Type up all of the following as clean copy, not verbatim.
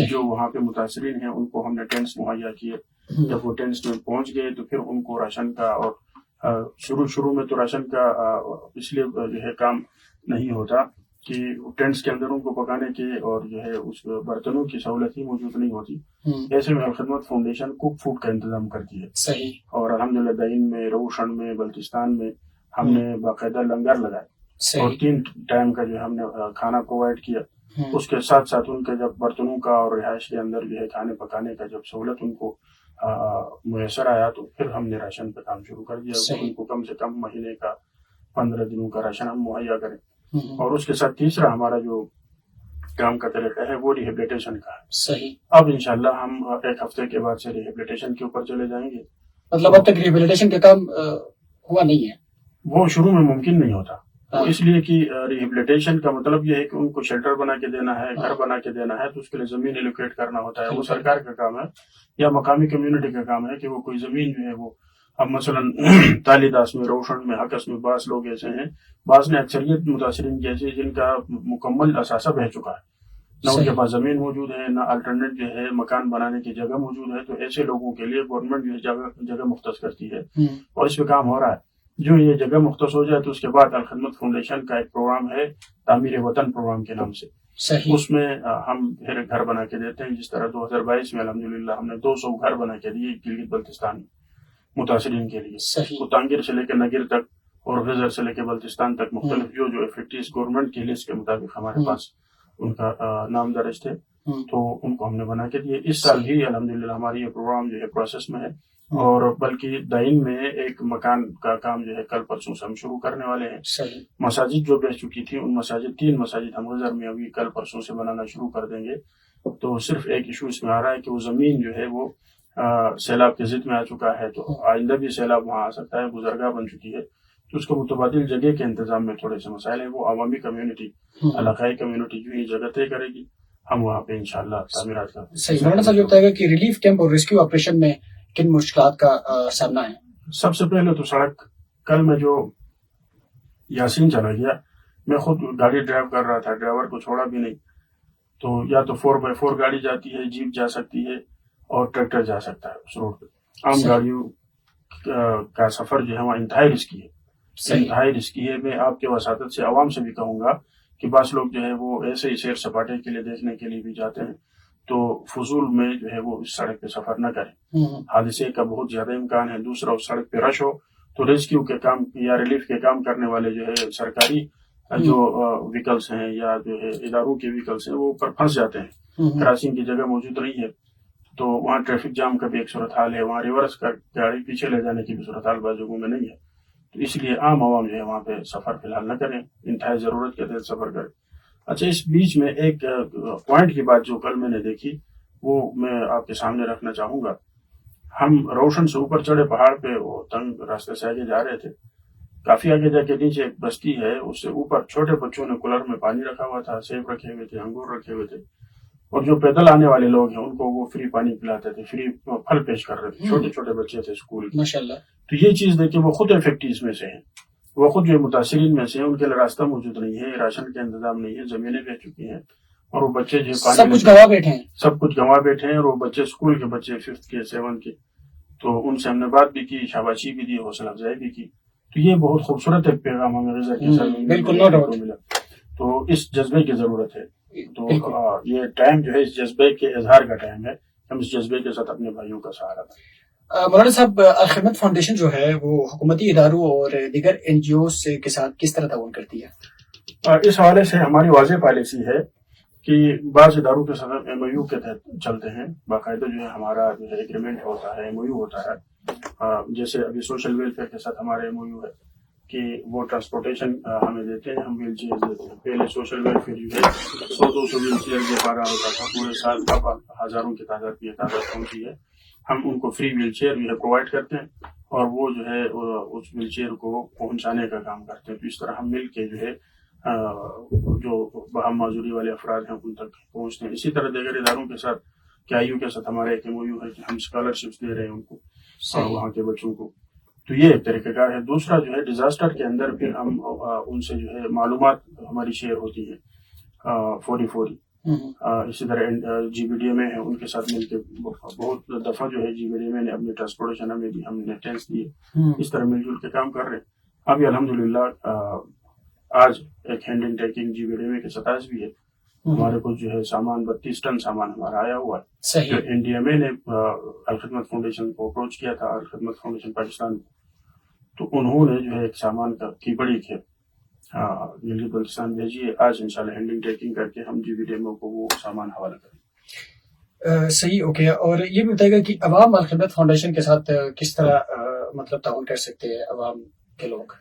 جو وہاں پہ متاثرین ہیں ان کو ہم نے ٹینٹس مہیا کیے. جب وہ ٹینٹس میں پہنچ گئے تو پھر ان کو راشن کا، اور شروع میں تو راشن کا اس لیے جو ہے کام نہیں ہوتا کہ ٹینٹس کے اندر ان کو پکانے کے اور جو ہے اس برتنوں کی سہولت ہی موجود نہیں ہوتی. ایسے میں الخدمت فاؤنڈیشن کوک فوڈ کا انتظام کرتی ہے. صحیح. اور الحمدللہ دہین میں، روشن میں، بلتستان میں ہم نے باقاعدہ لنگر لگائے اور 3 ٹائم کا جو ہم نے کھانا پرووائڈ کیا. اس کے ساتھ ساتھ ان کے جب برتنوں کا اور رہائش کے اندر جو ہے کھانے پکانے کا جب سہولت ان کو میسر آیا تو پھر ہم نے راشن پہ کام شروع کر دیا. ان کو کم سے کم مہینے کا 15 دنوں کا راشن ہم مہیا کریں. اور اس کے ساتھ تیسرا ہمارا جو کام کا طریقہ ہے وہ ریہیبلیٹیشن کا ہے. صحیح. اب انشاءاللہ ہم 1 ہفتے کے بعد سے ریہیبلیٹیشن کے اوپر چلے جائیں گے. مطلب اب تک ریہیبلیٹیشن کا کام ہوا نہیں ہے؟ وہ شروع میں ممکن نہیں ہوتا، اس لیے کہ ریہیبلیٹیشن کا مطلب یہ ہے کہ ان کو شیلٹر بنا کے دینا ہے، گھر بنا کے دینا ہے، تو اس کے لیے زمین ایلوکیٹ کرنا ہوتا ہے. وہ سرکار کا کام ہے یا مقامی کمیونٹی کا کام ہے کہ وہ کوئی زمین جو ہے وہ، اب مثلا تالیداس میں، روشن میں، حقس میں بعض لوگ ایسے ہیں، بعض نے اکثریت متاثرین کی ایسے جن کا مکمل اثاثہ بہ چکا ہے، نہ ان کے پاس زمین موجود ہے، نہ الٹرنیٹ جو ہے مکان بنانے کی جگہ موجود ہے. تو ایسے لوگوں کے لیے گورنمنٹ جو ہے جگہ مختص کرتی ہے اور اس پہ کام ہو رہا ہے. جو یہ جگہ مختص ہو جائے تو اس کے بعد الخدمت فاؤنڈیشن کا ایک پروگرام ہے تعمیر وطن پروگرام کے نام سے. اس میں ہم پھر گھر بنا کے دیتے ہیں. جس طرح 2022 میں الحمدللہ ہم نے 200 گھر بنا کے دیے گلگت بلتستان متاثرین کے لیے. تو تانگیر سے لے کے نگیر تک اور غزر سے لے کے بلتستان تک مختلف جو ایفیکٹیز گورنمنٹ کی لسٹ کے مطابق ہمارے پاس ان کا نام درج تھے تو ان کو ہم نے بنا کے دیے. اس سال بھی الحمدللہ ہماری یہ پروگرام جو ہے پروسیس میں ہے، اور بلکہ دہین میں ایک مکان کا کام جو ہے کل پرسوں سے ہم شروع کرنے والے ہیں. مساجد جو بہ چکی تھی ان مساجد 3 مساجد ہم غزر میں ابھی کل پرسوں سے بنانا شروع کر دیں گے. تو صرف ایک ایشو اس میں آ رہا ہے کہ وہ زمین جو ہے وہ سیلاب کے ضد میں آ چکا ہے، تو آئندہ بھی سیلاب وہاں آ سکتا ہے، گزرگاہ بن چکی ہے. تو اس کو متبادل جگہ کے انتظام میں تھوڑے سے مسائل ہیں. وہ عوامی کمیونٹی، علاقائی کمیونٹی جو یہ جگہ طے کرے گی، ہم وہاں پہ انشاءاللہ تعمیرات کا. مولانا صاحب یہ بتائے گا کہ ریلیف کیمپ اور ریسکیو آپریشن میں کن مشکلات کا سامنا ہے؟ سب سے پہلے تو سڑک. کل میں جو یاسین چلا گیا، میں خود گاڑی ڈرائیو کر رہا تھا، ڈرائیور کو چھوڑا بھی نہیں. تو یا تو 4x4 گاڑی جاتی ہے، جیپ جا سکتی ہے اور ٹریکٹر جا سکتا ہے اس روڈ پہ. عام گاڑیوں کا سفر جو ہے وہاں انتہائی رسکی ہے. انتہائی رسکی ہے. میں آپ کے وساطت سے عوام سے بھی کہوں گا کہ بعض لوگ جو ہے وہ ایسے ہی سیر سپاٹے کے لیے دیکھنے کے لیے بھی جاتے ہیں، تو فضول میں جو ہے وہ اس سڑک پہ سفر نہ کریں. حادثے کا بہت زیادہ امکان ہے. دوسرا، اس سڑک پہ رش ہو تو ریسکیو کے کام یا ریلیف کے کام کرنے والے جو ہے سرکاری جو ویکلز ہیں یا جو ہے اداروں کے ویکلز ہیں وہ اوپر پھنس جاتے ہیں. کراسنگ کی جگہ موجود نہیں ہے تو وہاں ٹریفک جام کا بھی ایک صورتحال ہے. وہاں ریورس کا گاڑی پیچھے لے جانے کی بھی صورتحال بعض جگہوں میں نہیں ہے. تو اس لیے عام عوام جو ہے وہاں پہ سفر فی الحال نہ کریں، انتہائی ضرورت کے تحت سفر کریں. اچھا، اس بیچ میں ایک پوائنٹ کی بات جو کل میں نے دیکھی وہ میں آپ کے سامنے رکھنا چاہوں گا. ہم روشن سے اوپر چڑھے پہاڑ پہ، وہ تنگ راستے سے آگے جا رہے تھے. کافی آگے جا کے نیچے ایک بستی ہے، اس سے اوپر چھوٹے بچوں نے کولر میں پانی رکھا ہوا تھا، سیب رکھے ہوئے تھے، انگور رکھے ہوئے تھے، اور جو پیدل آنے والے لوگ ہیں ان کو وہ فری پانی پلاتے تھے، فری پھل پیش کر رہے تھے. چھوٹے چھوٹے بچے تھے اسکول کے. ماشاءاللہ. تو یہ چیز دیکھ کے وہ خود افیکٹیز میں سے ہیں، وہ خود جو متاثرین میں سے ہیں. ان کے لیے راستہ موجود نہیں ہے، راشن کا انتظام نہیں ہے، زمینیں بہ چکی ہیں، اور وہ بچے جو سب کچھ گنوا بیٹھے ہیں. سب کچھ گنوا بیٹھے ہیں. اور وہ بچے اسکول کے بچے 5th کے 7th کے. تو ان سے ہم نے بات بھی کی، شاباشی بھی دی، حوصلہ افزائی بھی کی. تو یہ بہت خوبصورت ایک پیغام ہمیں غزہ کے ساتھ ملا. تو اس جذبے کی ضرورت ہے. تو یہ ٹائم جو ہے اس جذبے کے اظہار کا ٹائم ہے. ہم اس جذبے کے ساتھ اپنے بھائیوں کا سہارا دیں. مولانا صاحب، الخدمت فاؤنڈیشن جو ہے وہ حکومتی اداروں اور دیگر NGOs کے ساتھ کس طرح تعاون کرتی ہے؟ اس حوالے سے ہماری واضح پالیسی ہے کہ بعض اداروں کے ساتھ MOU کے تحت چلتے ہیں. باقاعدہ جو ہے ہمارا جو ہے ایگریمنٹ ہوتا ہے، MOU ہوتا ہے. جیسے ابھی سوشل ویلفیئر کے ساتھ ہمارا MOU ہے کہ وہ ٹرانسپورٹیشن ہمیں دیتے ہیں، ہم ویل چیئر دیتے ہیں. پہلے سوشل ویلفیئر جو ہے 100-200 ویل چیئر دے پا رہا ہوتا تھا. پورے سال اب ہزاروں کی تعداد پہنچی ہے. ہم ان کو فری ویل چیئر جو ہے پرووائڈ کرتے ہیں اور وہ جو ہے اس ویل چیئر کو پہنچانے کا کام کرتے ہیں. تو اس طرح ہم مل کے جو ہے جو بہم معذوری والے افراد ہیں ان تک پہنچتے ہیں. اسی طرح دیگر اداروں کے ساتھ KIU کے ساتھ ہمارا ایک MOU ہے کہ ہم اسکالرشپس دے رہے ہیں ان کو اور وہاں کے بچوں کو. تو یہ ایک طریقہ کار ہے. دوسرا جو ہے ڈیزاسٹر کے اندر پھر ہم ان سے جو ہے معلومات ہماری شیئر ہوتی ہے فوری. اسی طرح جی بی ڈی ایم اے ہے، ان کے ساتھ مل کے بہت دفعہ جو ہے جی بی ڈی ایم اے نے اپنے ٹرانسپورٹیشن میں بھی ہم نے ٹینس دیے، اس طرح مل جل کے کام کر رہے ہیں. ابھی الحمدللہ آج ایک hand in taking G B D M A کے 27 بھی ہے. ہمارے کو جو ہے سامان 32 ٹن سامان ہمارا آیا ہوا ہے. جو این ڈی ایم اے نے الخدمت فاؤنڈیشن کو اپروچ کیا تھا، الخدمت فاؤنڈیشن پاکستان، تو انہوں نے جو ہے ایک سامان کی بڑی کھیپ گلگت بلتستان بھیجی ہے. آج انشاءاللہ ہینڈنگ ٹیکنگ کر کے ہم G B D M O کو وہ سامان حوالہ کریں. صحیح، اوکے. اور یہ بھی بتائے گا کہ عوام الخدمت فاؤنڈیشن کے ساتھ کس طرح مطلب تعاون کر سکتے ہیں عوام کے لوگ؟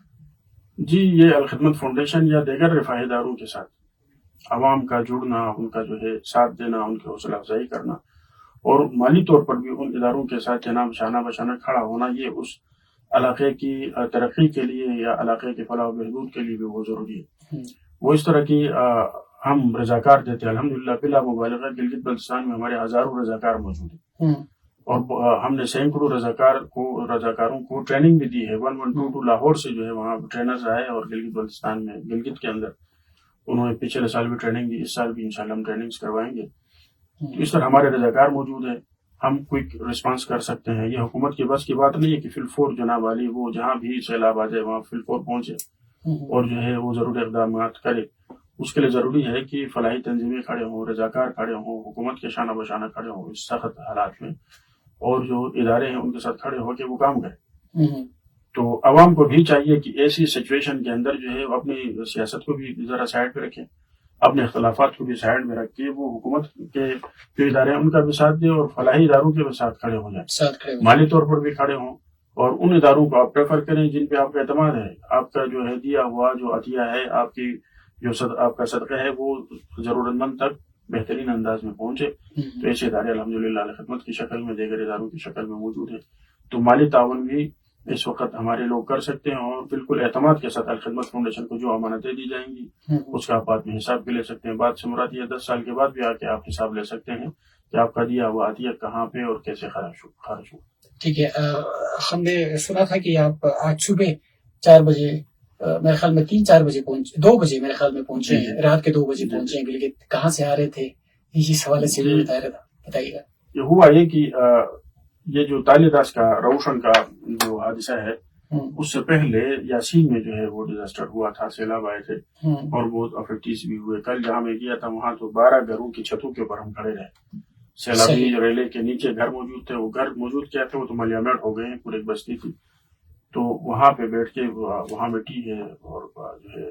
جی، یہ الخدمت فاؤنڈیشن یا دیگر رفاہی اداروں کے ساتھ عوام کا جڑنا، ان کا جو ہے ساتھ دینا، ان کی حوصلہ افزائی کرنا، اور مالی طور پر بھی ان اداروں کے ساتھ جناب شانہ بشانہ کھڑا ہونا، یہ اس علاقے کی ترقی کے لیے یا علاقے کے فلاح و بہبود کے لیے بھی بہت ضروری ہے. وہ اس طرح کی ہم رضاکار دیتے ہیں. الحمدللہ بلا مبالغہ گلگت بلتستان میں ہمارے ہزاروں رضاکار موجود ہیں، اور ہم نے سینکڑوں رضاکاروں کو ٹریننگ بھی دی ہے. 1122 لاہور سے جو ہے وہاں ٹرینرز آئے، اور گلگت بلتستان میں گلگت کے اندر انہوں نے پچھلے سال بھی ٹریننگ دی، اس سال بھی انشاءاللہ ہم ٹریننگز کروائیں گے. تو اس طرح ہمارے رضاکار موجود ہیں، ہم کوئک رسپانس کر سکتے ہیں. یہ حکومت کی بس کی بات نہیں ہے کہ فی الفور جناب علی وہ جہاں بھی سیلاب آ جائے وہاں فی الفور پہنچے اور جو ہے وہ ضروری اقدامات کرے. اس کے لیے ضروری ہے کہ فلاحی تنظیمیں کھڑے ہوں، رضاکار کھڑے ہوں، حکومت کے شانہ بشانہ کھڑے ہوں اس سخت حالات میں، اور جو ادارے ہیں ان کے ساتھ کھڑے ہو کے وہ کام کریں. تو عوام کو بھی چاہیے کہ ایسی سچویشن کے اندر جو ہے وہ اپنی سیاست کو بھی ذرا سائڈ پہ رکھیں، اپنے اختلافات کو بھی سائڈ میں رکھ کے وہ حکومت کے جو ادارے ہیں ان کا بھی ساتھ دیں، اور فلاحی اداروں کے بھی ساتھ کھڑے ہو جائیں، مالی طور پر بھی کھڑے ہوں، اور ان اداروں کو آپ پریفر کریں جن پہ آپ کا اعتماد ہے. آپ کا جو ہے دیا ہوا جو عطیہ ہے، آپ کی جو آپ کا صدقہ ہے، وہ ضرورت مند تک بہترین انداز میں پہنچے. تو ایسے ادارے الحمدللہ الخدمت کی شکل میں، دیگر اداروں کی شکل میں موجود ہیں. تو مالی تعاون بھی اس وقت ہمارے لوگ کر سکتے ہیں، اور بالکل اعتماد کے ساتھ الخدمت فاؤنڈیشن کو جو امانتیں دی جائیں گی اس کا آپ بعد میں حساب بھی لے سکتے ہیں. بات سے مراد یہ 10 سال کے بعد بھی آ کے آپ حساب لے سکتے ہیں کہ آپ کا دیا ہوا عطیہ کہاں پہ اور کیسے خرچ ہوا. ٹھیک ہے. ہم نے سنا تھا کہ آپ آج صبح 4 بجے میرے خیال میں 3-4 بجے پہنچے، 2 بجے میرے خیال میں پہنچے ہیں، رات کے 2 بجے پہنچے ہیں گلگت. کہاں سے آ رہے تھے؟ اس حوالے سے بھی بتائیے گا. یہ ہوا یہ کہ یہ جو تالے داس کا روشن کا جو حادثہ ہے، اس سے پہلے یاسین میں جو ہے وہ ڈیزاسٹر ہوا تھا، سیلاب آئے تھے اور بہت افیکٹس بھی ہوئے. کل جہاں میں گیا تھا وہاں تو 12 گھروں کی چھتوں کے اوپر ہم کھڑے رہے. سیلابی ریلے کے نیچے گھر موجود تھے، وہ گھر موجود کیا تھے، وہ تو ملیامٹ ہو گئے ہیں، پورے بستی تھی. تو وہاں پہ بیٹھ کے وہاں مٹی ہے اور جو ہے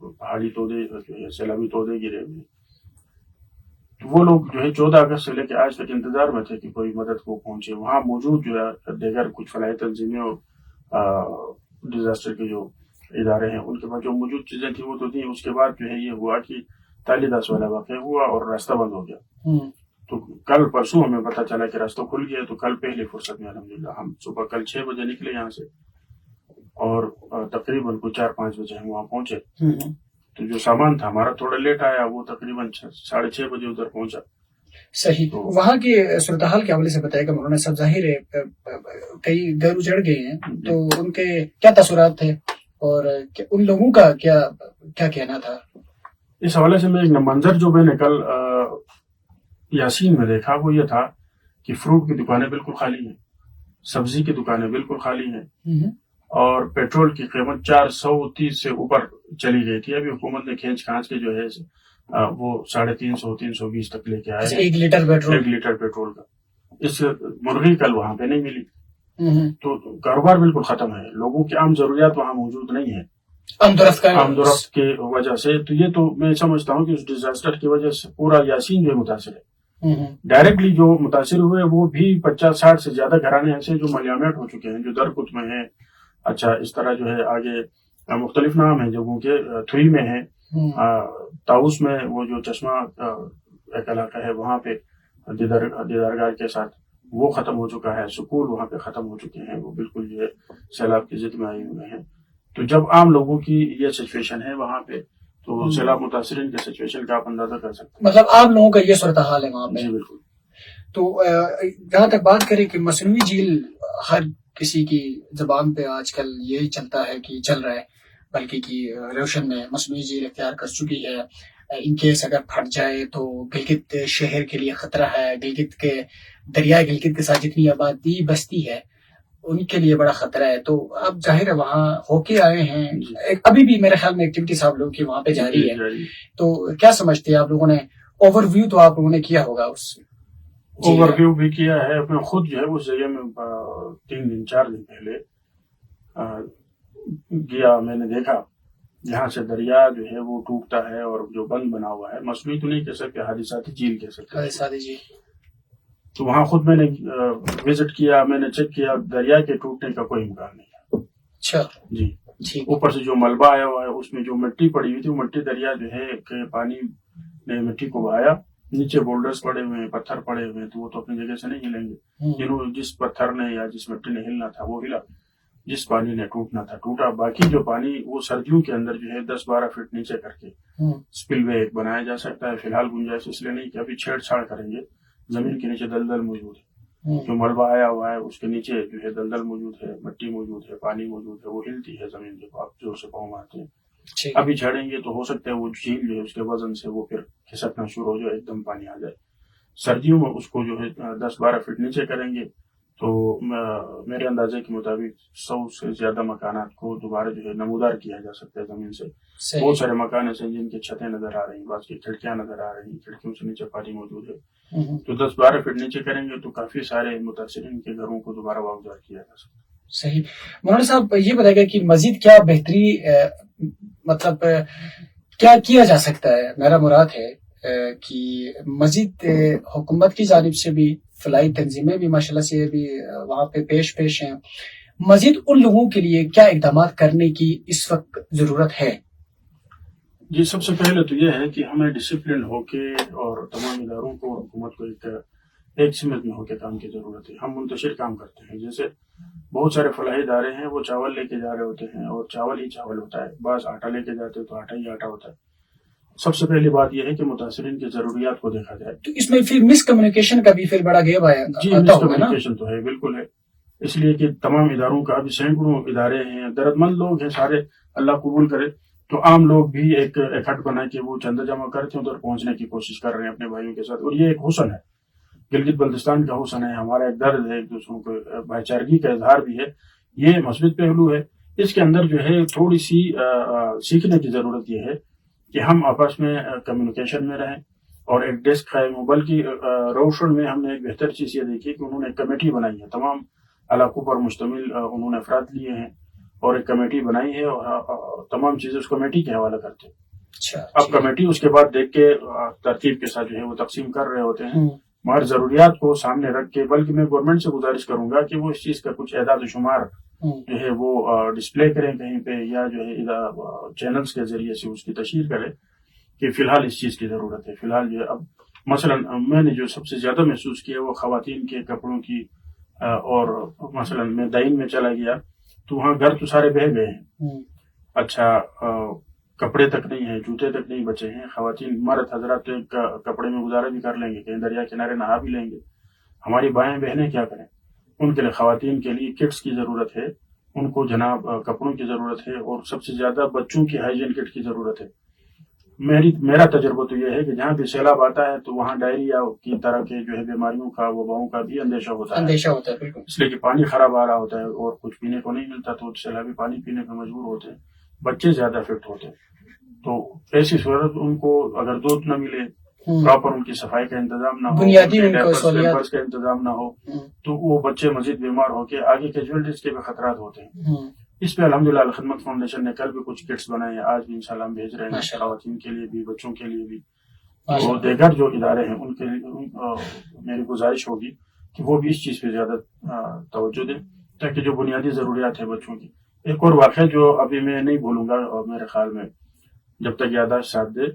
پہاڑی تودے جو ہے سیلابی تودے گرے ہوئے. تو وہ لوگ جو ہے 14 اگست سے لے کے آج تک انتظار میں تھے کہ کوئی مدد کو پہنچے. وہاں موجود جو ہے دیگر کچھ فلاحی تنظیمیں اور ڈیزاسٹر کے جو ادارے ہیں ان کے پاس جو موجود چیزیں تھیں وہ تو تھیں. اس کے بعد جو ہے یہ ہوا کہ تالی داس والا واقعہ ہوا اور راستہ بند ہو گیا. تو کل پرسوں ہمیں پتہ چلا کہ راستہ کھل گیا. تو کل پہلی فرصت میں الحمدللہ ہم صبح کل 6 بجے نکلے یہاں سے، اور تقریباً 4-5 بجے ہم وہاں پہنچے. تو جو سامان تھا ہمارا تھوڑا لیٹ آیا، وہ تقریباً 6:30 بجے ادھر پہنچا. صحیح. وہاں کی صورتحال کے حوالے سے بتائے گا مولانا صاحب. ظاہر ہے کئی گھر اجڑ گئے ہیں، تو ان کے کیا تاثرات تھے اور ان لوگوں کا کیا کہنا تھا؟ اس حوالے سے میں ایک منظر جو میں نے کل یاسین میں دیکھا وہ یہ تھا کہ فروٹ کی دکانیں بالکل خالی ہیں، سبزی کی دکانیں بالکل خالی ہیں، اور پیٹرول کی قیمت 430 سے اوپر چلی گئی تھی. ابھی حکومت نے کھینچ کھانچ کے جو ہے وہ 350-320 تک لے کے آئے. 1 لیٹر پیٹرول کا. اس مرغی کل وہاں پہ نہیں ملی. تو کاروبار بالکل ختم ہے، لوگوں کی عام ضروریات وہاں موجود نہیں ہے عام درخت کی وجہ سے. تو یہ تو میں سمجھتا ہوں کہ اس ڈیزاسٹر کی وجہ سے پورا یاسین جو متاثر ہے. ڈائریکٹلی جو متاثر ہوئے وہ بھی 50-60 سے زیادہ گھرانے ایسے جو ملیامٹ ہو چکے ہیں، جو درکت میں ہیں. اچھا، اس طرح جو ہے آگے مختلف نام ہیں جگہوں کے، تھوئی میں ہے، تاؤس میں وہ جو چشمہ ایک علاقہ ہے وہاں پہ دیدارگاہ کے ساتھ وہ ختم ہو چکا ہے. سکول وہاں پہ ختم ہو چکے ہیں، وہ بالکل جو ہے سیلاب کی ضد میں آئے ہوئے ہیں. تو جب عام لوگوں کی یہ سچویشن ہے وہاں پہ، تو سیلاب متاثرین کے سچویشن کا آپ اندازہ کر سکتے ہیں. مطلب عام لوگوں کا یہ صورتحال ہے وہاں پہ. جی بالکل. تو جہاں تک بات کریں کہ مصنوعی جھیل، ہر کسی کی زبان پہ آج کل یہی چلتا ہے کہ چل رہا ہے، بلکہ کہ روشن نے مصنوعی جھیل اختیار کر چکی ہے. ان کیس اگر پھٹ جائے تو گلگت شہر کے لیے خطرہ ہے. گلگت کے دریائے گلگت کے ساتھ جتنی آبادی بستی ہے ان کے لیے بڑا خطرہ ہے. تو آپ ظاہر ہے وہاں ہو کے آئے ہیں, ابھی بھی میرے خیال میں ایکٹیویٹیز آپ لوگوں کی وہاں پہ جاری ہے, تو کیا سمجھتے ہیں آپ لوگوں نے؟ اوور ویو تو آپ لوگوں نے کیا ہوگا, اس اوور ویو بھی کیا ہے. میں خود جو ہے اس جگہ میں 3 دن 4 دن پہلے گیا, میں نے دیکھا جہاں سے دریا جو ہے وہ ٹوٹتا ہے اور جو بند بنا ہوا ہے, مصنوعی تو نہیں کہہ سکتے, حادثاتی جھیل کہہ سکتے. تو وہاں خود میں نے وزٹ کیا, میں نے چیک کیا, دریا کے ٹوٹنے کا کوئی امکان نہیں ہے. اچھا جی, اوپر سے جو ملبہ آیا ہوا ہے اس میں جو مٹی پڑی ہوئی تھی, وہ مٹی دریا جو ہے کہ پانی نے مٹی کو بہایا, نیچے بولڈرز پڑے ہوئے ہیں, پتھر پڑے ہوئے ہیں, تو وہ تو اپنی جگہ سے نہیں ہلیں گے. جس پتھر نے یا جس مٹی نے ہلنا تھا وہ ہلا, جس پانی نے ٹوٹنا تھا ٹوٹا. باقی جو پانی وہ سردیوں کے اندر جو ہے 10-12 فٹ نیچے کر کے سپل وے ایک بنایا جا سکتا ہے. فی الحال گنجائش اس لیے نہیں کہ ابھی چھیڑ چھاڑ کریں گے, زمین کے نیچے دلدل موجود ہے, جو ملبہ آیا ہوا ہے اس کے نیچے جو ہے دلدل موجود ہے, مٹی موجود ہے, پانی موجود ہے, وہ ہلتی ہے زمین جب آپ زور سے پاؤں مارتے ہیں. ابھی چھڑیں گے تو ہو سکتا ہے وہ جھیل جو ہے اس کے وزن سے وہ پھر کھسکنا شروع ہو جائے, ایک دم پانی آ جائے. سردیوں میں اس کو جو ہے 10-12 فٹ نیچے کریں گے تو میرے اندازے کے مطابق 100 سے زیادہ مکانات کو دوبارہ جو ہے نمودار کیا جا سکتا ہے زمین سے. بہت سارے مکان ایسے جن کی چھتیں نظر آ رہی ہیں, بعض کی کھڑکیاں نظر آ رہی ہیں, کھڑکیوں سے نیچے پانی موجود ہے. تو 10-12 فٹ نیچے کریں گے تو کافی سارے متاثرین کے گھروں کو دوبارہ واگزار کیا جا سکتا ہے. صحیح. مولانا صاحب یہ بتائے گا کہ مزید کیا بہتری مطلب کیا کیا جا سکتا ہے؟ میرا مراد ہے کہ مزید حکومت کی جانب سے بھی, فلاحی تنظیمیں بھی ماشاءاللہ سے بھی وہاں پہ پیش ہیں, مزید ان لوگوں کے لیے کیا اقدامات کرنے کی اس وقت ضرورت ہے؟ جی, سب سے پہلے تو یہ ہے کہ ہمیں ڈسپلن ہو کے اور تمام اداروں کو اور حکومت کو ایک سمت میں ہو کے کام کی ضرورت ہے. ہم منتشر کام کرتے ہیں, جیسے بہت سارے فلاحی ادارے ہیں وہ چاول لے کے جا رہے ہوتے ہیں اور چاول ہی چاول ہوتا ہے, بعض آٹا لے کے جاتے تو آٹا ہی آٹا ہوتا ہے. سب سے پہلی بات یہ ہے کہ متاثرین کی ضروریات کو دیکھا جائے. تو اس میں پھر مس کمیونیکیشن کا بھی پھر بڑا گیپ آیا. جی, مس کمیونیکیشن تو ہے, بالکل ہے. اس لیے کہ تمام اداروں کا ابھی سینکڑوں ادارے ہیں, درد مند لوگ ہیں سارے, اللہ قبول کرے. تو عام لوگ بھی ایک اکٹھ بنا کے وہ چندہ جمع کرتے ہیں, ادھر پہنچنے کی کوشش کر رہے ہیں اپنے بھائیوں کے ساتھ. اور یہ ایک حسن ہے, گلگت بلتستان کا حسن ہے, ہمارا ایک درد ہے, ایک دوسروں کو بھائی چارگی کا اظہار بھی ہے. یہ مثبت پہلو ہے. اس کے اندر جو ہے تھوڑی سی سیکھنے کی ضرورت یہ ہے کہ ہم آپس میں کمیونیکیشن میں رہیں اور ایک ڈیسک قائم ہو. بلکہ روشن میں ہم نے ایک بہتر چیز یہ دیکھی کہ انہوں نے ایک کمیٹی بنائی ہے, تمام علاقوں پر مشتمل انہوں نے افراد لیے ہیں اور ایک کمیٹی بنائی ہے اور تمام چیزیں اس کمیٹی کے حوالے کرتے ہیں. اب کمیٹی اس کے بعد دیکھ کے ترتیب کے ساتھ جو ہے وہ تقسیم کر رہے ہوتے ہیں, مگر ضروریات کو سامنے رکھ کے. بلکہ میں گورنمنٹ سے گزارش کروں گا کہ وہ اس چیز کا کچھ اعداد و شمار جو ہے وہ ڈسپلے کریں کہیں پہ, یا جو ہے چینلز کے ذریعے سے اس کی تشہیر کرے کہ فی الحال اس چیز کی ضرورت ہے. فی الحال جو اب مثلا میں نے جو سب سے زیادہ محسوس کیا وہ خواتین کے کپڑوں کی, اور مثلا میں دائن میں چلا گیا تو وہاں گھر تو سارے بہہ گئے ہیں. اچھا, کپڑے تک نہیں ہیں, جوتے تک نہیں بچے ہیں. خواتین مرد حضرات کپڑے میں گزارا بھی کر لیں گے, کہیں دریا کنارے نہا بھی لیں گے. ہماری بائیں بہنیں کیا کریں؟ ان کے لیے خواتین کے لیے کٹس کی ضرورت ہے, ان کو جناب کپڑوں کی ضرورت ہے, اور سب سے زیادہ بچوں کی ہائیجین کٹ کی ضرورت ہے. میرا تجربہ تو یہ ہے کہ جہاں بھی سیلاب آتا ہے تو وہاں ڈائریا کی طرح کے جو ہے بیماریوں کا, وباؤں کا بھی اندیشہ ہوتا ہے. بالکل, اس لیے کہ پانی خراب آ رہا ہوتا ہے اور کچھ پینے کو نہیں ملتا, تو سیلابی پانی پینے پہ مجبور ہوتے ہیں, بچے زیادہ افیکٹ ہوتے ہیں. تو ایسی صورت ان کو اگر دودھ نہ ملے, پراپر ان کی صفائی کا انتظام نہ ہو, بنیادی ڈائپرز کا انتظام نہ ہو, تو وہ بچے مزید بیمار ہو کے آگے کیجویلٹیز کے بھی خطرات ہوتے ہیں. اس پہ الحمدللہ الخدمت فاؤنڈیشن نے کل بھی کچھ کٹس بنائے ہیں, آج بھی انشاءاللہ ہم بھیج رہے ہیں, خواتین کے لیے بھی, بچوں کے لیے بھی. اور دیگر جو ادارے ہیں ان کے لیے میری گزارش ہوگی کہ وہ بھی اس چیز پہ زیادہ توجہ دیں, تاکہ جو بنیادی ضروریات ہیں بچوں کی. ایک اور واقعہ جو ابھی میں نہیں بھولوں گا, اور میرے خیال میں جب تک یادداشت ساتھ دے,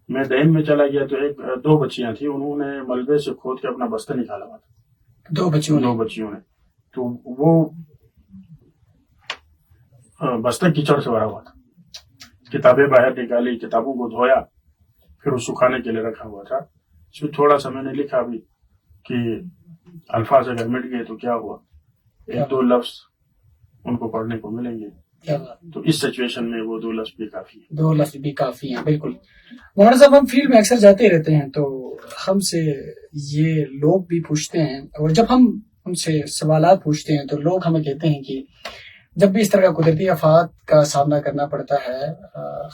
میں دین میں چلا گیا تو 2 بچیاں تھیں, انہوں نے ملبے سے کھود کے اپنا بستر نکالا ہوا تھا. 2 بچیوں نے تو وہ بستر کیچڑ سے بھرا ہوا تھا. کتابیں باہر نکالی, کتابوں کو دھویا, پھر اس سکھانے کے لیے رکھا ہوا تھا. اس میں تھوڑا سا میں نے لکھا بھی کہ الفاظ اگر مٹ گئے تو کیا ہوا, 1-2 لفظ ان کو پڑھنے کو ملیں گے. کیا بات، تو اس سچویشن میں وہ 2 لفظ بھی کافی ہیں. 2 لفظ بھی کافی ہیں. بالکل مولانا صاحب، ہم فیلڈ میں اکثر جاتے رہتے ہیں تو ہم سے یہ لوگ بھی پوچھتے ہیں، اور جب ہم ان سے سوالات پوچھتے ہیں تو لوگ ہمیں کہتے ہیں کہ جب بھی اس طرح کا قدرتی آفات کا سامنا کرنا پڑتا ہے،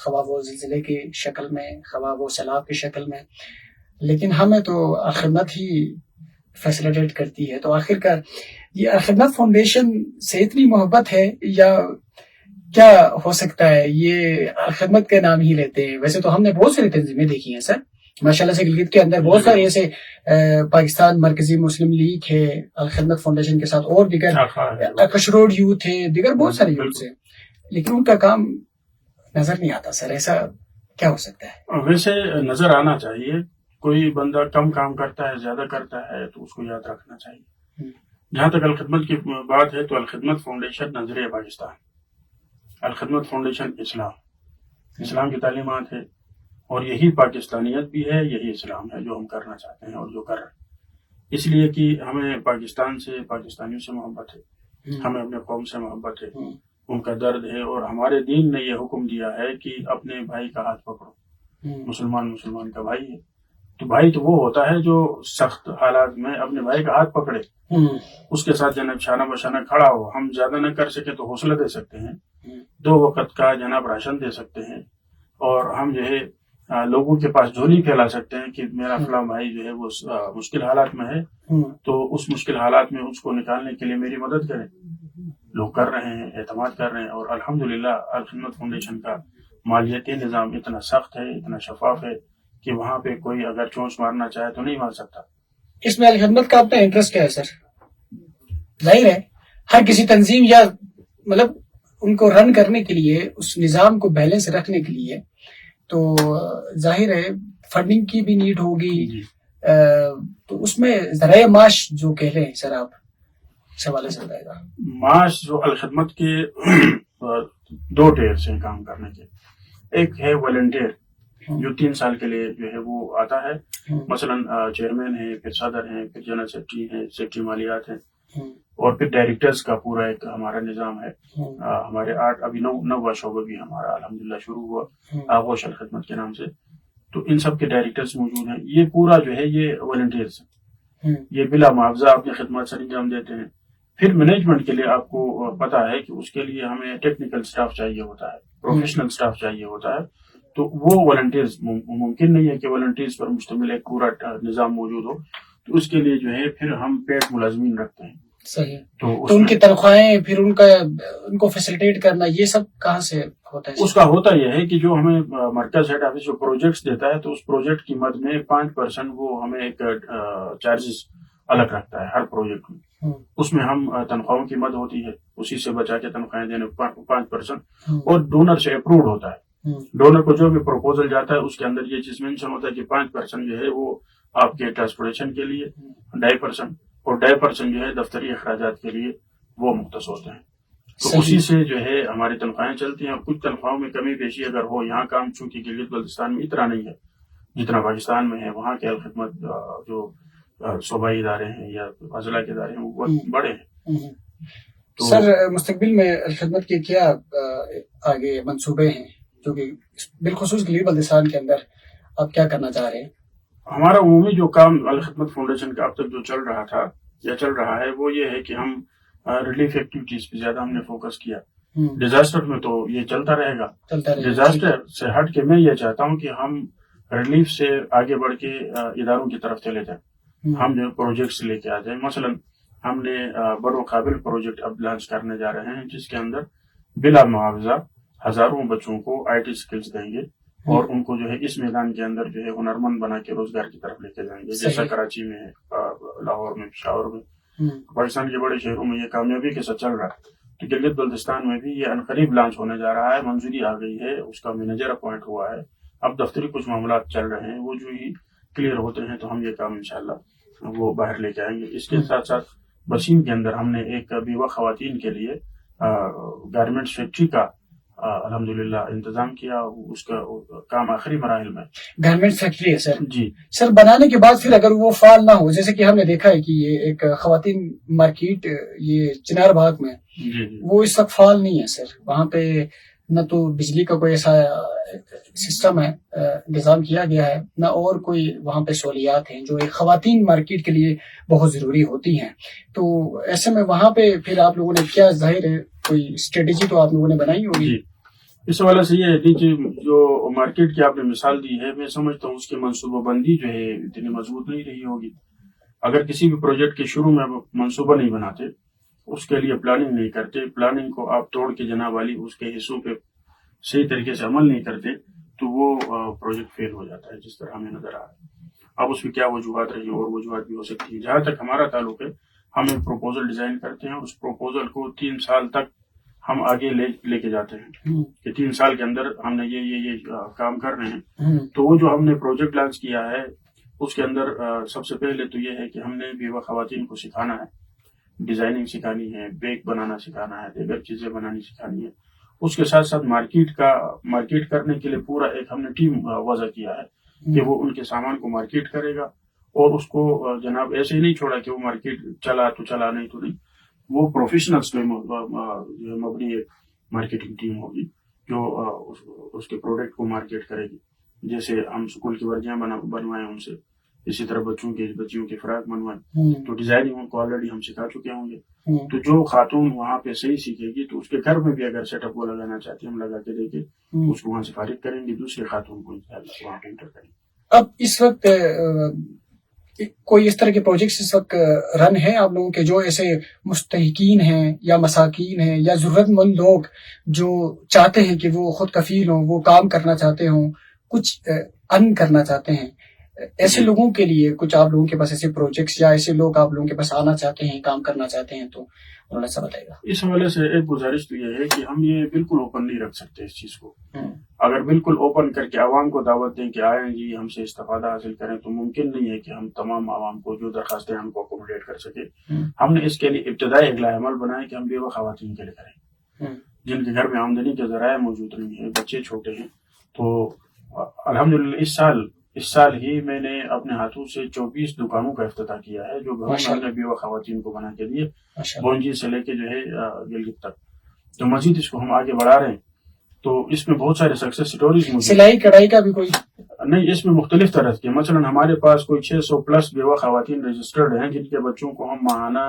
خواہ وہ زلزلے کی شکل میں، خواہ وہ سیلاب کی شکل میں، لیکن ہمیں تو خدمت ہی فیسلیٹیٹ کرتی ہے. تو آخر کار یہ خدمت فاؤنڈیشن سے اتنی محبت ہے یا کیا ہو سکتا ہے؟ یہ خدمت کا نام ہی لیتے ہیں. ویسے تو ہم نے بہت ساری تنظیمیں دیکھی ہیں سر، ماشاءاللہ سے گلگت کے اندر بہت سارے ایسے پاکستان مرکزی مسلم لیگ ہے الخدمت فاؤنڈیشن کے ساتھ، اور دیگر کشروڈ یوتھ ہے، دیگر بہت سارے یوتھ ہیں، لیکن ان کا کام نظر نہیں آتا سر. ایسا کیا ہو سکتا ہے؟ ویسے نظر آنا چاہیے. کوئی بندہ کم کام کرتا ہے، زیادہ کرتا ہے، تو اس کو یاد رکھنا چاہیے. جہاں تک الخدمت کی بات ہے تو الخدمت فاؤنڈیشن نظریہ پاکستان، الخدمت فاؤنڈیشن اسلام کی تعلیمات ہے، اور یہی پاکستانیت بھی ہے، یہی اسلام ہے جو ہم کرنا چاہتے ہیں اور جو کر رہے ہیں. اس لیے کہ ہمیں پاکستان سے، پاکستانیوں سے محبت ہے، ہمیں اپنے قوم سے محبت ہے، ان کا درد ہے، اور ہمارے دین نے یہ حکم دیا ہے کہ اپنے بھائی کا ہاتھ پکڑو. مسلمان کا بھائی ہے، تو بھائی تو وہ ہوتا ہے جو سخت حالات میں اپنے بھائی کا ہاتھ پکڑے، اس کے ساتھ جناب شانہ بشانہ کھڑا ہو. ہم زیادہ نہ کر سکے تو حوصلہ دے سکتے ہیں، 2 وقت کا جناب راشن دے سکتے ہیں، اور ہم جو ہے لوگوں کے پاس جھولی پھیلا سکتے ہیں کہ میرا فلاں بھائی جو ہے وہ مشکل حالات میں ہے، تو اس مشکل حالات میں اس کو نکالنے کے لیے میری مدد کریں. لوگ کر رہے ہیں، اعتماد کر رہے ہیں، اور الحمدللہ الخدمت فاؤنڈیشن کا مالیاتی نظام اتنا سخت ہے، اتنا شفاف ہے کہ وہاں پہ کوئی اگر چونچ مارنا چاہے تو نہیں مار سکتا. اس میں الخدمت کا اپنا انٹرسٹ کیا ہے سر؟ ظاہر ہے ہر کسی تنظیم یا مطلب ان کو رن کرنے کے لیے، اس نظام کو بیلنس رکھنے کے لیے تو ظاہر ہے فنڈنگ کی بھی نیڈ ہوگی. تو اس میں ذرائع معاش جو کہہ رہے ہیں سر آپ، اس حوالے سے بتائے گا. معاش جو الخدمت کے 2 ٹیئرس ہیں کام کرنے کے. ایک ہے والنٹیئر جو 3 سال کے لیے جو ہے وہ آتا ہے، مثلاً چیئرمین ہے، پھر صدر ہیں، پھر جنرل سیکرٹری ہیں، سیکرٹری مالیات ہیں، اور پھر ڈائریکٹرز کا پورا ایک ہمارا نظام ہے. ہمارے 8 ابھی 9واں شعبہ بھی ہمارا الحمدللہ شروع ہوا آغوش الخدمت کے نام سے. تو ان سب کے ڈائریکٹرز موجود ہیں. یہ پورا جو ہے یہ والنٹیئرز ہیں، یہ بلا معاوضہ اپنی خدمات سر انجام دیتے ہیں. پھر مینجمنٹ کے لیے آپ کو پتا ہے کہ اس کے لیے ہمیں ٹیکنیکل سٹاف چاہیے ہوتا ہے، پروفیشنل سٹاف چاہیے ہوتا ہے. تو وہ والنٹیئرز ممکن نہیں ہے کہ والنٹیئرز پر مشتمل ایک پورا نظام موجود ہو. تو اس کے لیے جو ہے پھر ہم پیڈ ملازمین رکھتے ہیں. صحیح. تو ان کی تنخواہیں، پھر ان کو فیسیلیٹیٹ کرنا، یہ سب کہاں سے ہوتا ہے؟ اس کا ہوتا یہ ہے کہ جو ہمیں مرکز ہیڈ آفس جو پروجیکٹس دیتا ہے، تو اس پروجیکٹ کی مد میں 5% وہ ہمیں ایک چارجز الگ رکھتا ہے ہر پروجیکٹ میں. اس میں ہم تنخواہوں کی مد ہوتی ہے، اسی سے بچا کے تنخواہیں دینے 5%، اور ڈونر سے اپروڈ ہوتا ہے. ڈونر کو جو بھی پروپوزل جاتا ہے اس کے اندر یہ چیز مینشن ہوتا ہے کہ 5% جو ہے وہ آپ کے ٹرانسپورٹیشن کے لیے، 2.5%، اور 2.5% جو ہے دفتری اخراجات کے لیے وہ مختص ہوتے ہیں. تو اسی سے جو ہے ہماری تنخواہیں چلتی ہیں. کچھ تنخواہوں میں کمی بیشی اگر ہو، یہاں کام چونکہ گلگت بلتستان میں اتنا نہیں ہے جتنا پاکستان میں ہے، وہاں کے الخدمت جو صوبائی ادارے ہیں یا اضلاع کے ادارے ہیں وہ بہت بڑے ہیں. سر مستقبل میں الخدمت کے کیا آگے منصوبے ہیں، جو کہ بالخصوص گلگت بلتستان کے اندر آپ کیا کرنا چاہ رہے ہیں؟ ہمارا عمومی جو کام الخدمت فاؤنڈیشن کا اب تک جو چل رہا تھا یا چل رہا ہے وہ یہ ہے کہ ہم ریلیف ایکٹیویٹیز پہ زیادہ ہم نے فوکس کیا. ڈیزاسٹر میں تو یہ چلتا رہے گا. ڈیزاسٹر سے ہٹ کے میں یہ چاہتا ہوں کہ ہم ریلیف سے آگے بڑھ کے اداروں کی طرف چلے جائیں. ہم جو پروجیکٹس لے کے آ جائیں. مثلا ہم نے بڑو قابل پروجیکٹ اب لانچ کرنے جا رہے ہیں، جس کے اندر بلا معاوضہ ہزاروں بچوں کو IT سکلز دیں گے، اور ان کو جو ہے اس میدان کے اندر جو ہے ہنرمند بنا کے روزگار کی طرف لے کے جائیں گے. جیسا کراچی میں، لاہور میں، پشاور میں، پاکستان کے بڑے شہروں میں یہ کامیابی کے ساتھ چل رہا ہے. تو گلگت بلتستان میں بھی یہ عنقریب لانچ ہونے جا رہا ہے. منظوری آ گئی ہے، اس کا مینیجر اپوائنٹ ہوا ہے. اب دفتری کچھ معاملات چل رہے ہیں، وہ جو ہی کلیئر ہوتے ہیں تو ہم یہ کام انشاءاللہ وہ باہر لے کے آئیں گے. اس کے ساتھ ساتھ بسیم کے اندر ہم نے ایک بیوہ خواتین کے لیے گارمنٹس فیکٹری کا الحمدللہ انتظام کیا. اس کا کام آخری مراحل میں. گارمنٹ فیکٹری ہے سر. جی سر بنانے کے بعد پھر اگر وہ فعال نہ ہو، جیسے کہ ہم نے دیکھا ہے کہ یہ ایک خواتین مارکیٹ یہ چنار باغ میں جی وہ اس وقت فعال نہیں ہے سر. وہاں پہ نہ تو بجلی کا کوئی ایسا سسٹم ہے انتظام کیا گیا ہے، نہ اور کوئی وہاں پہ سہولیات ہیں جو ایک خواتین مارکیٹ کے لیے بہت ضروری ہوتی ہیں. تو ایسے میں وہاں پہ پھر آپ لوگوں نے کیا، ظاہر ہے کوئی اسٹریٹجی تو آپ لوگوں نے بنائی ہوگی. جی اس حوالے سے یہ ہے کہ جو مارکیٹ کی آپ نے مثال دی ہے، میں سمجھتا ہوں اس کی منصوبہ بندی جو ہے اتنی مضبوط نہیں رہی ہوگی. اگر کسی بھی پروجیکٹ کے شروع میں منصوبہ نہیں بناتے، اس کے لیے پلاننگ نہیں کرتے، پلاننگ کو آپ توڑ کے جناب والی اس کے حصوں پہ صحیح طریقے سے عمل نہیں کرتے، تو وہ پروجیکٹ فیل ہو جاتا ہے، جس طرح ہمیں نظر آ رہا ہے. اب اس میں کیا وجوہات رہی اور وجوہات بھی ہو سکتی ہیں. جہاں تک ہمارا تعلق ہے، ہم ایک پروپوزل ڈیزائن کرتے ہیں اور اس پروپوزل کو 3 سال تک ہم آگے لے کے جاتے ہیں کہ 3 سال کے اندر ہم نے یہ کام کر رہے ہیں. تو وہ جو ہم نے پروجیکٹ لانچ کیا ہے، اس کے اندر سب سے پہلے تو یہ ہے کہ ہم نے بیوہ خواتین کو سکھانا ہے، ڈیزائننگ سکھانی ہے، بیگ بنانا سکھانا ہے، دیگر چیزیں بنانی سکھانی ہے. اس کے ساتھ ساتھ مارکیٹ کرنے کے لیے پورا ایک ہم نے ٹیم وضع کیا ہے کہ وہ ان کے سامان کو مارکیٹ کرے گا، اور اس کو جناب ایسے ہی نہیں چھوڑا کہ وہ مارکیٹ چلا تو چلا، نہیں تو نہیں. وہ پروفیشنلز پہ مبنی ایک مارکیٹنگ ٹیم ہوگی جو اس کے پروڈکٹ کو مارکیٹ کرے گی. جیسے ہم اسکول کی ورزیاں بنوائیں ان سے، اسی طرح بچیوں کی فراق بنوائیں، تو ڈیزائننگ کو آلریڈی ہم سکھا چکے ہوں گے. تو جو خاتون وہاں پہ صحیح سیکھے گی تو اس کے گھر میں بھی اگر سیٹ اپ وہ لگانا چاہتے ہیں، ہم لگا کے دے کے اس کو وہاں سے فارغ کریں گے، دوسرے خاتون کو وہاں پہ انٹر کریں گے. اب اس وقت کوئی اس طرح کے پروجیکٹس اس وقت رن ہے آپ لوگوں کے، جو ایسے مستحقین ہیں یا مساکین ہیں یا ضرورت مند لوگ جو چاہتے ہیں کہ وہ خود کفیل ہوں، وہ کام کرنا چاہتے ہوں، کچھ ارن کرنا چاہتے ہیں، ایسے لوگوں کے لیے کچھ آپ لوگوں کے پاس ایسے پروجیکٹس یا ایسے لوگ آپ لوگوں کے پاس آنا چاہتے ہیں، کام کرنا چاہتے ہیں، تو انہوں نے سب بتائے گا. اس حوالے سے ایک گزارش تو یہ ہے کہ ہم یہ بالکل اوپن نہیں رکھ سکتے اس چیز کو. اگر بالکل اوپن کر کے عوام کو دعوت دیں کہ آئیں جی ہم سے استفادہ حاصل کریں، تو ممکن نہیں ہے کہ ہم تمام عوام کو جو درخواستیں ہم کو اکوموڈیٹ کر سکے. ہم نے اس کے لیے ابتدائی اگلا عمل بنایا کہ ہم بیوہ خواتین کے لیے کریں جن کے گھر میں آمدنی کے ذرائع موجود نہیں ہیں، بچے چھوٹے ہیں. تو الحمدللہ اس سال ہی میں نے اپنے ہاتھوں سے 24 دکانوں کا افتتاح کیا ہے، جو گھروں میں ہم نے بیوہ خواتین کو بنا کے دیے، بونجی سے لے کے جو ہے گلگت تک. تو مزید اس کو ہم آگے بڑھا رہے ہیں. تو اس میں بہت سارے سکسیس سٹوریز موجود. سلائی کڑھائی کا بھی کوئی نہیں، اس میں مختلف طرح کے، مثلا ہمارے پاس کوئی 600 پلس بیوہ خواتین رجسٹرڈ ہیں جن کے بچوں کو ہم ماہانہ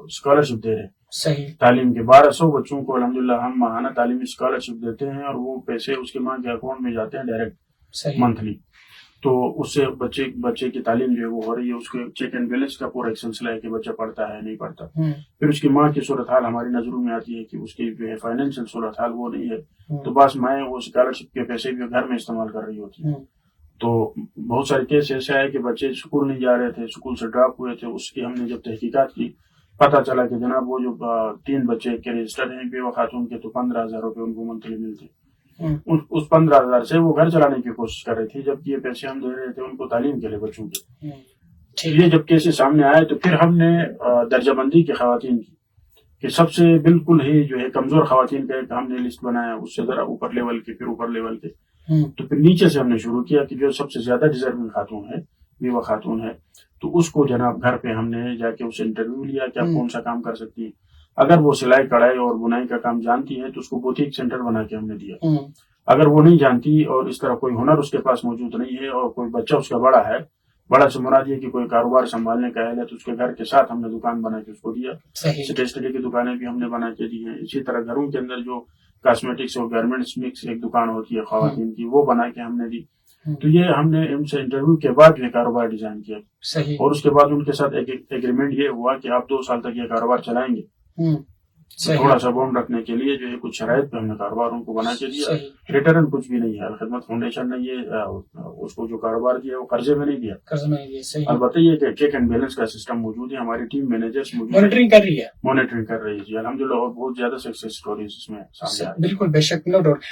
اسکالرشپ دے رہے ہیں. صحیح. تعلیم کے 1200 بچوں کو الحمدللہ ہم ماہانہ تعلیمی اسکالرشپ دیتے ہیں، اور وہ پیسے اس کے ماں کے اکاؤنٹ میں جاتے ہیں ڈائریکٹ منتھلی. تو اس سے بچے کی تعلیم جو ہے وہ ہو رہی ہے. اس کے چیک اینڈ بیلنس کا پورا ایک سلسلہ ہے کہ بچہ پڑھتا ہے نہیں پڑھتا. پھر اس کی ماں کی صورتحال ہماری نظروں میں آتی ہے کہ اس کی جو ہے فائنینشیل صورتحال وہ نہیں ہے، تو بس مائیں وہ اسکالرشپ کے پیسے بھی گھر میں استعمال کر رہی ہوتی ہیں. تو بہت سارے کیس ایسے آئے کہ بچے اسکول نہیں جا رہے تھے، اسکول سے ڈراپ ہوئے تھے. اس کی ہم نے جب تحقیقات کی، پتہ چلا کہ جناب وہ جو 3 بچے کے رجسٹر ہیں بیوہ خاتون کے، تو 15,000 روپے ان کو منتھلی ملتے. اس 15,000 سے وہ گھر چلانے کی کوشش کر رہی تھی، جبکہ یہ پیسے ہم دے رہے تھے ان کو تعلیم کے لیے بچوں کے. یہ جب کیسے سامنے آئے تو پھر ہم نے درجہ بندی کی خواتین کی کہ سب سے بالکل ہی جو ہے کمزور خواتین کا ایک ہم نے لسٹ بنایا، اس سے ذرا اوپر لیول کے، پھر اوپر لیول کے. تو پھر نیچے سے ہم نے شروع کیا کہ جو سب سے زیادہ ڈیزرونگ خاتون ہے، بیوہ خاتون ہے، تو اس کو جناب گھر پہ ہم نے جا کے اسے انٹرویو لیا کہ آپ کون سا کام کر سکتی ہیں. اگر وہ سلائی کڑھائی اور بنائی کا کام جانتی ہے تو اس کو بوتیک سینٹر بنا کے ہم نے دیا. اگر وہ نہیں جانتی اور اس طرح کوئی ہنر اس کے پاس موجود نہیں ہے، اور کوئی بچہ اس کا بڑا ہے، بڑا سے مراد یہ کہ کوئی کاروبار سنبھالنے کا ہے، تو اس کے گھر کے ساتھ ہم نے دکان بنا کے اس کو دیا. اسٹیشنری کی دکانیں بھی ہم نے بنا کے دی ہیں. اسی طرح گھروں کے اندر جو کاسمیٹکس اور گارمنٹس مکس ایک دکان ہوتی ہے خواتین کی، وہ بنا کے ہم نے دی. تو یہ ہم نے ان سے انٹرویو کے بعد یہ کاروبار ڈیزائن کیا. اور اس کے بعد ان کے ساتھ ایک ایگریمنٹ یہ ہوا کہ آپ 2 سال تک یہ کاروبار چلائیں گے. تھوڑا سا بونڈ رکھنے کے لیے جو ہے کچھ شرائط پہ ہم نے کاروباروں کو بنا کے دیا. ریٹرن کچھ بھی نہیں ہے. الخدمت فاؤنڈیشن نے یہ اس کو جو کاروبار دیا وہ قرضے میں نہیں دیا. البتہ یہ کہ چیک اینڈ بیلنس کا سسٹم موجود ہے، ہماری ٹیم مینیجرس مانیٹرنگ کر رہی ہے جی الحمدللہ، اور بہت زیادہ سکسیس سٹوریز اس میں سامنے آئی. بالکل، بے شک، نو ڈاؤٹ.